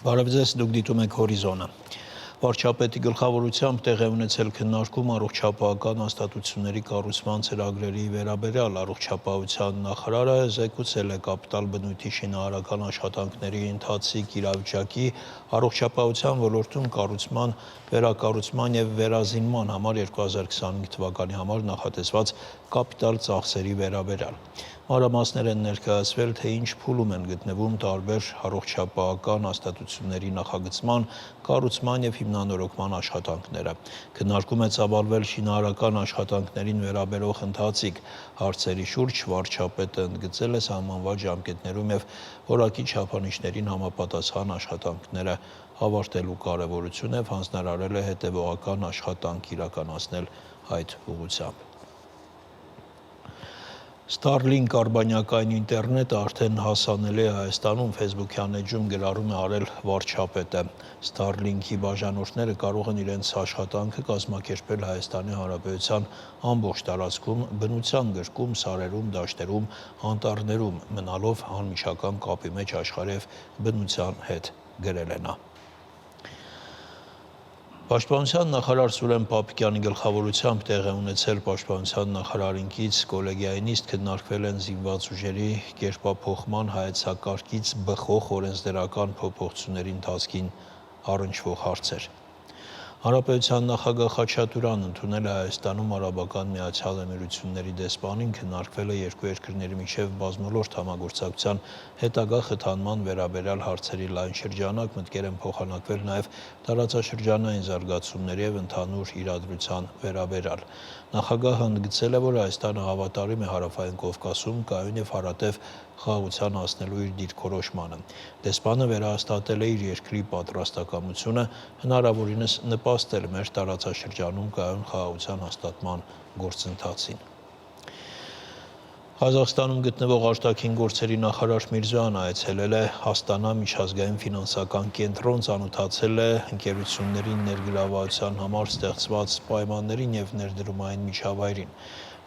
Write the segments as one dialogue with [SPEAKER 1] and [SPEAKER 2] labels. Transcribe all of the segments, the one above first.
[SPEAKER 1] Բարև ձեզ, դուք դիտում եք հորիզոնը։ Վարչապետի գլխավորությամբ տեղի ունեցել քննարկում առողջապահական հաստատությունների կառուցման ծրագրերի վերաբերյալ առողջապահության նախարարը զեկուցել է կապիտալ բնույթի շինարարական աշխատանքների ընթացիկ իրավիճակի, առողջապահության ոլորտում կառուցման, վերակառուցման եւ վերազինման համար 2025 թվականի համար նախատեսված կապիտալ ծախսերի վերաբերյալ։ Մանրամասներ են ներկայացվել, թե ինչ փուլում են գտնվում տարբեր առողջապահական հաստատությունների նախագծման, կառուցման եւ հիմնանորոգման աշխատանքները։ Քննարկում է ծավալվել շինարարական աշխատանքներին վերաբերող ընթացիկ հարցերի շուրջ, վարչապետը ընդգծել է սահմանված ժամկետներում եւ որակի չափանիշներին համապատասխան աշխատանքները ավարտելու կարեւորությունը եւ հանձնարարել է հետեւողական աշխատանք իրականացնել այդ ուղղությամբ։ Starlink արբանյակային ինտերնետը արդեն հասանելի է Հայաստանում, Facebook-յան էջում գրառում է արել վարչապետը։ Starlink-ի բաժանորդները կարող են իրենց աշխատանքը կազմակերպել Հայաստանի Հանրապետության ամբողջ տարածքում, բնության գրկում, սարերում, դաշտերում, անտառներում, մնալով անմիջական կապի մեջ աշխարհի եւ բնության հետ, գրել է նա։ Պաշտպանության նախարար Սուրեն Պապիկյանի գլխավորությամբ տեղի ունեցել Պաշտպանության նախարարինքից կոլեգիայի նիստ քննարկվել են զինված ուժերի կերպափոխման հայեցակարգից բխող օրենսդրական փոփոխությունների ընթացքին առնչվող հարցեր։ Հանրապետության նախագահ Խաչատուրյանն ընդունել է Հայաստանում Արաբական Միացյալ Էմիրությունների դեսպանին, քննարկվել է երկու երկրների միջև բազմոլորտ համագործակցության հետագա խթանման վերաբերյալ հարցերի լայն շրջանակ, մտքեր են փոխանակվել նաև տարածաշրջանային զարգացումների եւ ընդհանուր իրադրության վերաբերյալ։ Նախագահը ընդգծել է, որ Հայաստանը հավատարիմ է Հարավային Կովկասում կայուն եւ հարատև խաղաղության հասնելու իր դիրքորոշմանը։ Դեսպանը վերահաստատել է իր երկրի պատրաստակամությունը հնարավորինս նպաստել մեր տարածաշրջանում կայուն խաղաղության հաստատման գործընթացին։ Ղազախստանում գտնվող արտաքին գործերի նախարար Միրզոյանը այցելել է Աստանա միջազգային ֆինանսական կենտրոն, ծանոթացել է ընկերությունների ներգրավվածության համար ստեղծված պայմաններին եւ ներդրումային միջավայրին։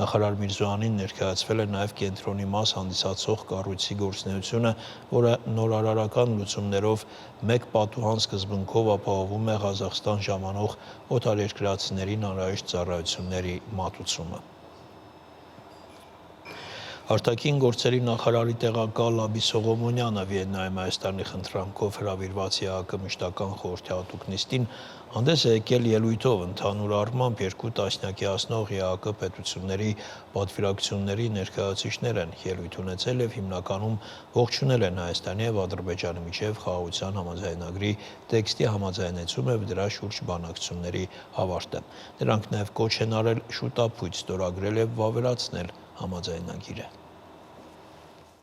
[SPEAKER 1] Նախարար Միրզոյանին ներկայացվել է նաև կենտրոնի մաս հանդիսացող կառույցի գործունեությունը, որը նորարարական լուծումներով մեկ պատուհան սկզբունքով ապահովում է Ղազախստան ժամանող օտարերկրացիներին անհրաժեշտ ծառայությունների մատուցումը։ Արտաքին գործերի նախարարի տեղակալ Աբի Սողոմոնյանը Վիեննայում Հայաստանի խնդրանքով հրավիրված ԵԱՀԿ մշտական խորհրդի հատուկ նիստին հանդես է եկել ելույթով ընդհանուր առմամբ երկու տասնյակի հասնող ԵԱՀԿ պետությունների պատվիրակությունների ներկայացուցիչներ են ելույթ ունեցել եւ հիմնականում ողջունել են Հայաստանի եւ Ադրբեջանի միջև խաղաղության համաձայնագրի տեքստի համաձայնեցումը եւ դրա շուրջ բանակցությունների ավարտը։ Նրանք նաեւ կոչ են արել շուտապույտ ստորագրել եւ վավերացնել համաձայնագիրը։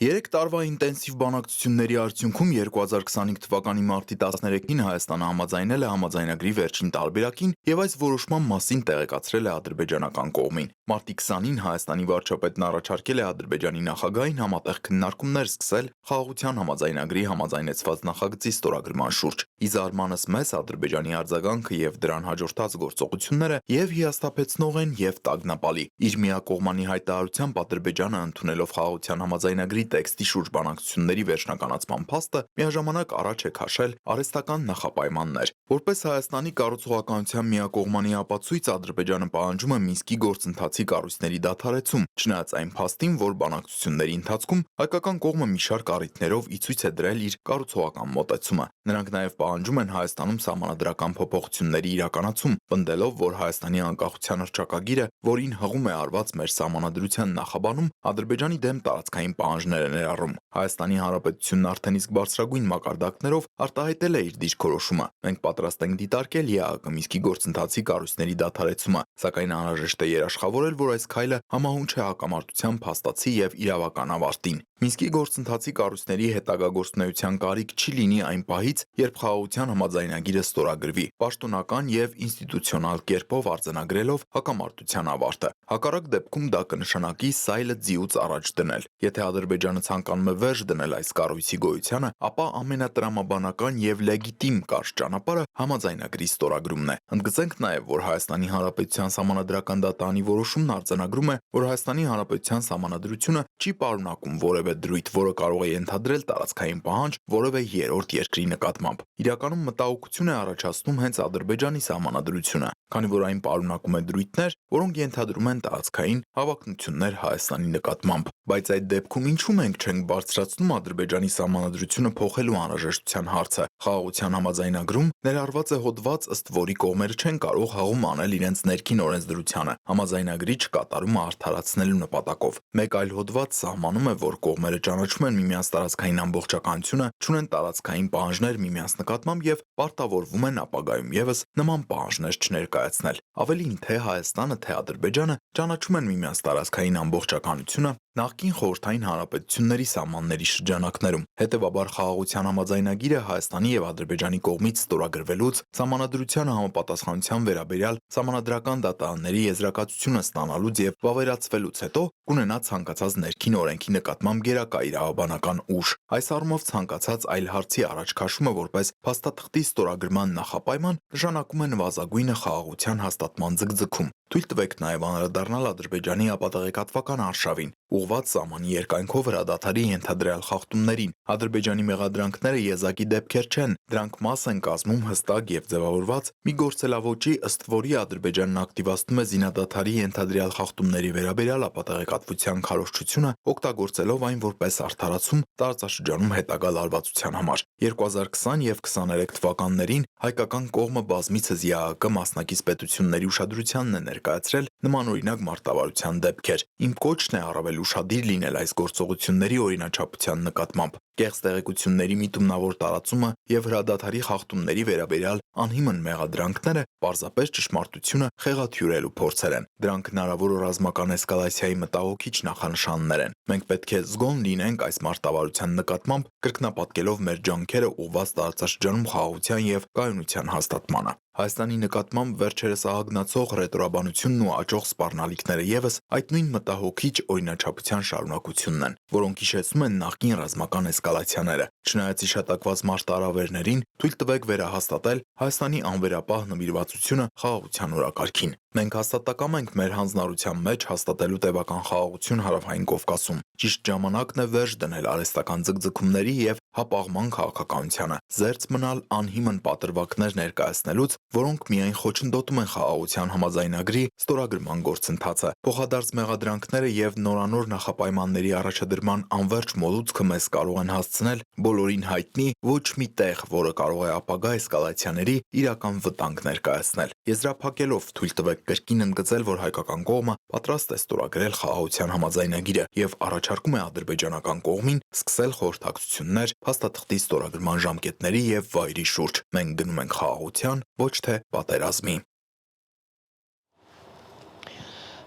[SPEAKER 2] 3 տարվա ինտենսիվ բանակցությունների արդյունքում 2025 թվականի մարտի 13-ին Հայաստանը համաձայնել է համաձայնագրի վերջին տարբերակին եւ այս որոշման մասին տեղեկացրել է ադրբեջանական կողմին։ Մարտի 20-ին Հայաստանի վարչապետն առաջարկել է Ադրբեջանի նախագահին համատեղ քննարկումներ սկսել խաղաղության համաձայնագրի համաձայնեցված նախագծի ստորագրման շուրջ։ Ի զարմանս մեզ Ադրբեջանի արձագանքը եւ դրան հաջորդած գործողությունները եւ հիասթափեցնող են եւ տագնապալի։ Իր միակողմանի հայտարարությամբ Ադրբեջանը ընդունելով խաղաղության համաձայնագրի տեքստի շուրջ բանակցությունների վերջնականացման փաստը միաժամանակ առաջ է քաշել արհեստական նախապայմաններ։ Որպես Հայաստանի կառուցողականության միակողմանի ապացույց Ադրբեջանը պահանջում է Մինսկի գործընթացի կառույցների դադարեցում, չնայած այն փաստին, որ բանակցությունների ընթացքում հայկական կողմը մի շարք առիթներով ի ցույց է դրել իր կառուցողական մոտեցումը։ Նրանք նաև պահանջում են Հայաստանում սահմանադրական փոփոխությունների իրականացում, պնդելով, որ Հայաստանի անկախության հռչակագիրը, որին հղում է արված մեր սահմանադրության նախաբանում, Ադրբեջանի դեմ տարածքային պահանջներ է ներառում։ Հայաստանի Հանրապետությունն արդեն իսկ բարձրագույն մակարդակներով արտահայտել է իր դիրքորոշումը։ Մենք պատրաստ ենք դիտարկել ԵԱՀԿ Մինսկի գործընթացի կառույցների դադարեցումը, սակայն անհրաժեշտ է երաշխավորել, որ այս քայլը համահունչ է հակամարտության փաստացի եւ իրավական ավարտին։ Մինսկի գործընթացի կառույցների հետագա գործունեության կարիք չի լինի այն պահից, երբ խաղաղության համաձայնագիրը ստորագրվի, պաշտոնական եւ ինստիտուցիոնալ կերպով արձանագրելով հակամարտության ավարտը։ Հակառակ դեպքում դա կնշանակի սայլը ձիուց առաջ դնել։ Եթե Ադրբեջանը ցանկանում է վերջ դնել այս կառույցի գոյությանը, ապա ամենատրամաբանական եւ լեգիտիմ կարճ ճանապարհը համաձայնագրի ստորագրումն է։ Ընդգծենք նաեւ, որ Հայաստանի Հանրապետության Սահմանադրական դատարանի որոշումն արձանագրում է, որ Հայաստանի Հանրապետության Սահմանադրությունը չի պարունակում որևէ դրույթ, որը կարող է ենթադրել տարածքային պահանջ որևէ երրորդ երկրի նկատմամբ։ Իրականում մտահոգություն է առաջացնում հենց Ադրբեջանի Սահմանադրությունը, քանի որ այն պարունակում է դրույթներ, որոնք ենթադրում են տարածքային հավակնություններ Հայաստանի նկատմամբ։ Բայց այդ դեպքում ինչու մենք չենք բարձրացնում Ադրբեջանի Սահմանադրությունը փոխելու անհրաժեշտության հարցը։ Խաղաղության համաձայնագրում ներառված է հոդված, ըստ որի կողմերը չեն կարող հաղում անել իրենց ներքին օրենսդրությանը համաձայնագրի չկատարումը արդարացնելու նպատակով։ Մեկ այլ հոդված սահմանում է, որ կողմերը ճանաչում են միմյանց տարածքային ամբողջականությունը, չունեն տարածքային պահանջներ միմյանց նկատմամբ եւ պարտավորվում են ապագայում եւս նման պահանջներ չներկայացնել։ Ավելին, թե Հայաստանը, թե Ադրբեջանը ճանաչում են միմյանց տարածքային ամբողջականությունը նախկին խորհրդային հանրապետությունների սահմանների շրջանակներում։ Հետևաբար խաղաղության համաձայնագիրը Հայաստանի եւ Ադրբեջանի կողմից ստորագրվելուց Սահմանադրությանը համապատասխանության վերաբերյալ Սահմանադրական դատարանների եզրակացությունը ստանալուց եւ վավերացվելուց հետո կունենա ցանկացած ներքին օրենքի նկատմամբ գերակա իրավաբանական ուժ։ Այս առումով ցանկացած այլ հարցի առաջ քաշումը որպես փաստաթղթի ստորագրման նախապայման նշանակում է նվազագույնը խաղաղության հաստատման ձգձգում։ Թույլ տվեք նաև անդրադառնալ Ադրբեջանի ապատեղեկատվական արշավին, ուղղված սահմանի երկայնքով հրադադարի ենթադրյալ խախտումներին։ Ադրբեջանի մեղադրանքները եզակի դեպքեր չեն, դրանք մաս են կազմում հստակ եւ ձևավորված մի գործելավոճի, ըստ որի Ադրբեջանն ակտիվացնում է զինադադարի ենթադրյալ խախտումների վերաբերյալ ապատեղեկատվության քարոզչությունը, օգտագործելով այն որպես արդարացում տարածաշրջանում հետագա լարվածության համար։ 2020 եւ 23 թվականներին հայկական կողմը բազմիցս ԵԱՀԿ մասնակից պետությունների ուշադրությանն է ներկայացրել նմանօրինակ մարտավարության դեպքեր։ Իմ կոչն է առավել ուշադիր լինել այս գործողությունների օրինաչափության նկատմամբ։ Կեղծ տեղեկությունների միտումնավոր տարածումը եւ հրադադարի խախտումների վերաբերյալ անհիմն մեղադրանքները պարզապես ճշմարտությունը խեղաթյուրելու փորձեր են։ Դրանք հնարավոր ռազմական էսկալացիայի մտահոգիչ նախանշաններ են։ Մենք պետք է զգոն լինենք այս մարտավարության նկատմամբ, կրկնապատկելով մեր ջանքերը ուղղված տարածաշրջանում խաղաղության եւ կայունության հաստատմանը։ Հայաստանի նկատմամբ վերջերս ահագնացող ռետորաբանությունն ու աճող սպառնալիքները եւս այդ նույն մտահոգիչ օրինաչափության շարունակությունն են, որոնք հիշեցնում են նախկին ռազմական էսկալացիաները։ Չնայած իշտակված մարտահրավերներին, թույլ տվեք վերահաստատել Հայաստանի անվերապահ նվիրվածությունը խաղաղության օրակարգին։ Մենք հաստատակամ ենք մեր հանձնառության մեջ հաստատելու տևական խաղաղություն Հարավային Կովկասում։ Ճիշտ ժամանակն է վերջ դնել արհեստական ձգձգումների եւ հապաղման քաղաքականությանը, զերծ մնալ անհիմն պատրվակներ ներկայացնելուց, որոնք միայն խոչընդոտում են խաղաղության համաձայնագրի ստորագրման գործընթացը։ Փոխադարձ մեղադրանքները եւ նորանոր նախապայմանների առաջադրման անվերջ մոլուցքը մեզ կարող են հասցնել բոլորին հայտնի ոչ մի տեղ, որը կարող է ապագա էսկալացիաների իրական վտանգ ներկայացնել։ Եզրափակելով թույլ տվեք կրկին ընդգծել, որ հայկական կողմը պատրաստ է ստորագրել խաղաղության համաձայնագիրը եւ առաջարկում է ադրբեջանական կողմին սկսել խորհրդակցություններ փաստաթղթի ստորագրման ժամկետների եւ վայրի շուրջ։ Մենք գնում ենք խաղաղության, ոչ թե պատերազմի։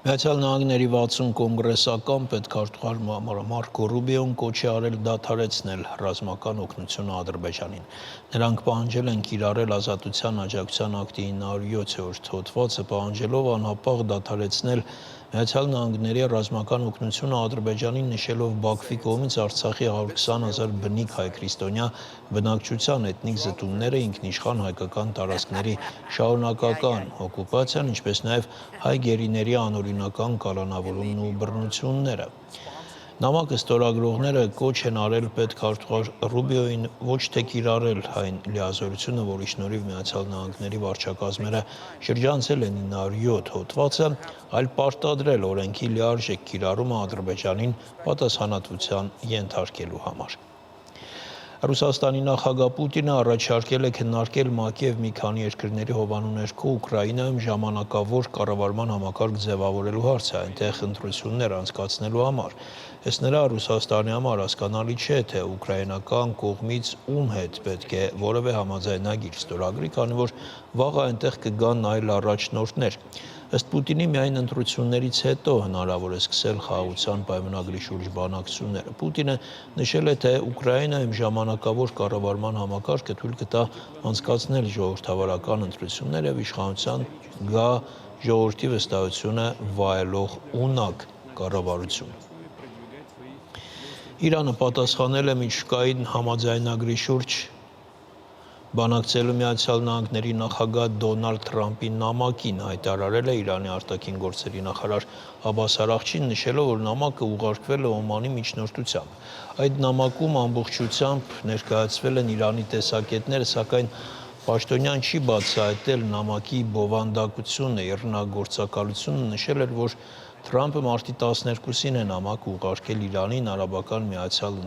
[SPEAKER 1] Միացյալ Նահանգների 60 կոնգրեսական պետքարտուղար Մարկո Ռուբիոն կոչ է արել դադարեցնել ռազմական օգնությունը Ադրբեջանին։ Նրանք պահանջել են կիրառել ազատության աջակցության ակտի 907-րդ հոդվածը, պահանջելով անհապաղ դադարեցնել Միացյալ Նահանգների ռազմական օգնությունը Ադրբեջանին, նշելով Բաքվի կողմից Արցախի 120,000 բնիկ հայ-քրիստոնյա բնակչության էթնիկ զտումները, ինքնիշխան հայկական տարածքների շարունակական օկուպացիան, ինչպես նաև հայ գերիների անօրինական կալանավորումն ու բռնությունները։ Նամակը ստորագրողները կոչ են արել պետքարտուղար Ռուբիոին ոչ թե կիրառել այն լիազորությունը, որի շնորհիվ Միացյալ Նահանգների վարչակազմերը շրջանցել են 907 հոդվածը, այլ պարտադրել օրենքի լիարժեք կիրառումը Ադրբեջանին պատասխանատվության ենթարկելու համար։ Ռուսաստանի նախագահ Պուտինը առաջարկել է քննարկել ՄԱԿ-ի եւ մի քանի երկրների հովանու ներքո Ուկրաինայում ժամանակավոր կառավարման համակարգ ձևավորելու հարցը, այնտեղ ընտրություններ անցկացնելու համար։ Ըստ նրա, Ռուսաստանի համար հասկանալի չէ, թե ուկրաինական կողմից ում հետ պետք է որևէ համաձայնագիր ստորագրի, քանի որ վաղը այնտեղ կգան այլ առաջնորդներ։ Ըստ Պուտինի, միայն ընտրություններից հետո հնարավոր է սկսել խաղաղության պայմանագրի շուրջ բանակցությունները։ Պուտինը նշել է, թե Ուկրաինայում ժամանակավոր կառավարման համակարգը թույլ կտա անցկացնել ժողովրդավարական ընտրություններ եւ իշխանության գա ժողովրդի վստահությունը վայելող ունակ կառավարություն։ Իրանը պատասխանել է միջուկային համաձայնագրի շուրջ բանակցելու Միացյալ Նահանգների նախագահ Դոնալդ Թրամփի նամակին, հայտարարել է Իրանի արտաքին գործերի նախարար Աբբաս Արաղչին, նշելով, որ նամակը ուղարկվել է Օմանի միջնորդությամբ։ Այդ նամակում ամբողջությամբ ներկայացվել են Իրանի տեսակետները, սակայն Պաշտոնյան չի բացահայտել նամակի բովանդակությունը, եռնագործակալությունը, նշել էր, որ Թրամփը մարտի 12-ին է նամակ ուղարկել Իրանին Արաբական Միացյալ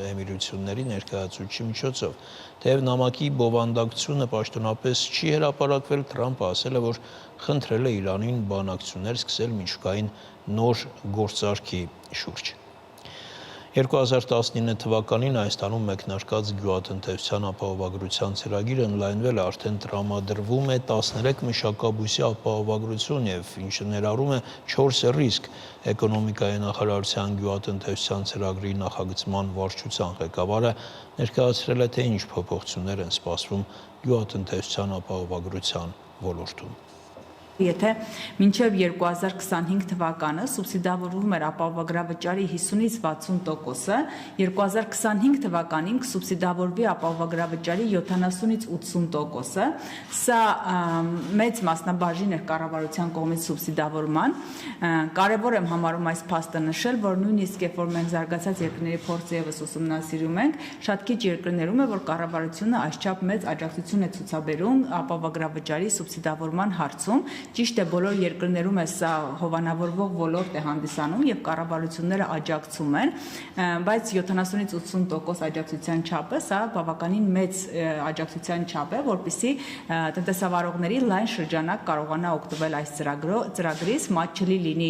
[SPEAKER 1] Էմիրությունների ներկայացուցիչի միջոցով։ Թեև նամակի բովանդակությունը պաշտոնապես չի հրապարակվել, Թրամփը ասել է, որ խնդրել է Իրանին բանակցություններ սկսել միջուկային նոր գործարքի շուրջ։ 2019 թվականին Հայաստանում մեկնարկած գյուղատնտեսության ապահովագրության ծրագիրը ընդլայնվել է, արդեն տրամադրվում է 13 մշակաբույսի ապահովագրություն եւ ինչը ներառում է 4 ռիսկ։ Էկոնոմիկայի նախարարության գյուղատնտեսության ծրագրի նախագծման վարչության ղեկավարը ներկայացրել է, թե ինչ փոփոխություններ են սպասվում գյուղատնտեսության ապահովագրության ոլորտում։
[SPEAKER 3] Եթե մինչև 2025 թվականը սուբսիդավորվում էր ապահովագրավճարի 50-ից 60%-ը, 2025 թվականին կսուբսիդավորվի ապահովագրավճարի 70-ից 80%-ը, սա մեծ մասնաբաժին էր կառավարության կողմից սուբսիդավորման։ Կարևոր եմ համարում այս փաստը նշել, որ նույնիսկ երբ որ մենք զարգացած երկրների փորձը ևս ուսումնասիրում ենք, շատ քիչ երկրներում է, որ կառավարությունը այսչափ մեծ աջակցություն է ցուցաբերում ապահովագրավճարի սուբսիդավորման հարցում։ Ճիշտ է, բոլոր երկրներում է սա հովանավորվող ոլորտ է հանդիսանում եւ կառավարությունները աջակցում են, բայց 70-ից 80% աջակցության չափը սա բավականին մեծ աջակցության չափ է, որպեսզի տնտեսավարողների լայն շրջանակ կարողանա օգտվել այս ծրագրից, մատչելի լինի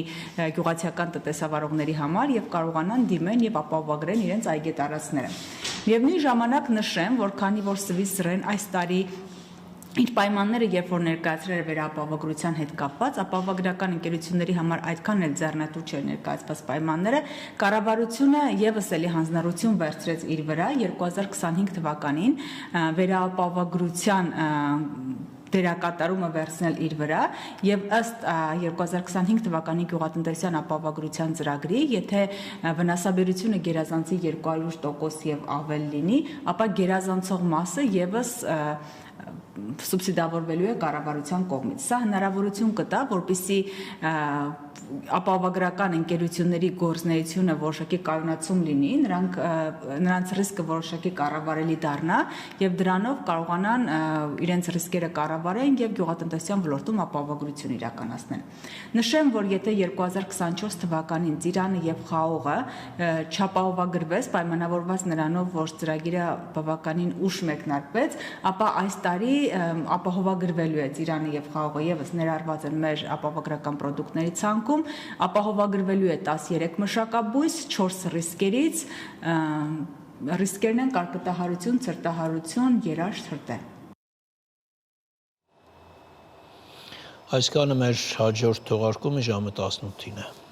[SPEAKER 3] գյուղացիական տնտեսավարողների համար եւ կարողանան դիմեն եւ ապահովագրեն իրենց այգետարածները։ Միևնույն ժամանակ նշեմ, որ քանի որ Սվիսրեն այս տարի իր պայմանները, երբ որ ներկայացրել էր վերապահովագրության հետ կապված, ապահովագրական ընկերությունների համար այդքան էլ ձեռնտու չէր ներկայացված պայմանները, կառավարությունը եւս էլի հանձնառություն վերցրեց իր վրա 2025 թվականին վերապահովագրության դերակատարումը վերցնել իր վրա եւ ըստ 2025 թվականի գյուղատնտեսության ապահովագրության ծրագրի, եթե վնասաբերությունը գերազանցի 200% եւ ավել լինի, ապա գերազանցող մասը եւս սուբսիդավորվելու է կառավարության կողմից։ Սա հնարավորություն կտա, որպեսզի ապահովագրական ընկերությունների գործունեությունը որոշակի կայունացում լինի, նրանց ռիսկը որոշակի կառավարելի դառնա եւ դրանով կարողանան իրենց ռիսկերը կառավարեն եւ գյուղատնտեսության ոլորտում ապահովագրություն իրականացնեն։ Նշեմ, որ եթե 2024 թվականին Ծիրանը եւ Խաղողը չապահովագրվեց, պայմանավորված նրանով, որ ծրագիրը բավականին ուշ մեկնարկվեց, ապա այս տարի ապահովագրվելու է Ծիրանը եւ Խաղողը եւս ներառված են մեր ապահովագրական պրոդուկտների ցանկում, ապահովագրվելու է 13 մշակաբույս 4 ռիսկերից, ռիսկերն են կարկտահարություն, ցրտահարություն, երաշտ, հրտե։
[SPEAKER 1] Այսքանը մեր հաջորդ թողարկումը ժամը 18-ին է։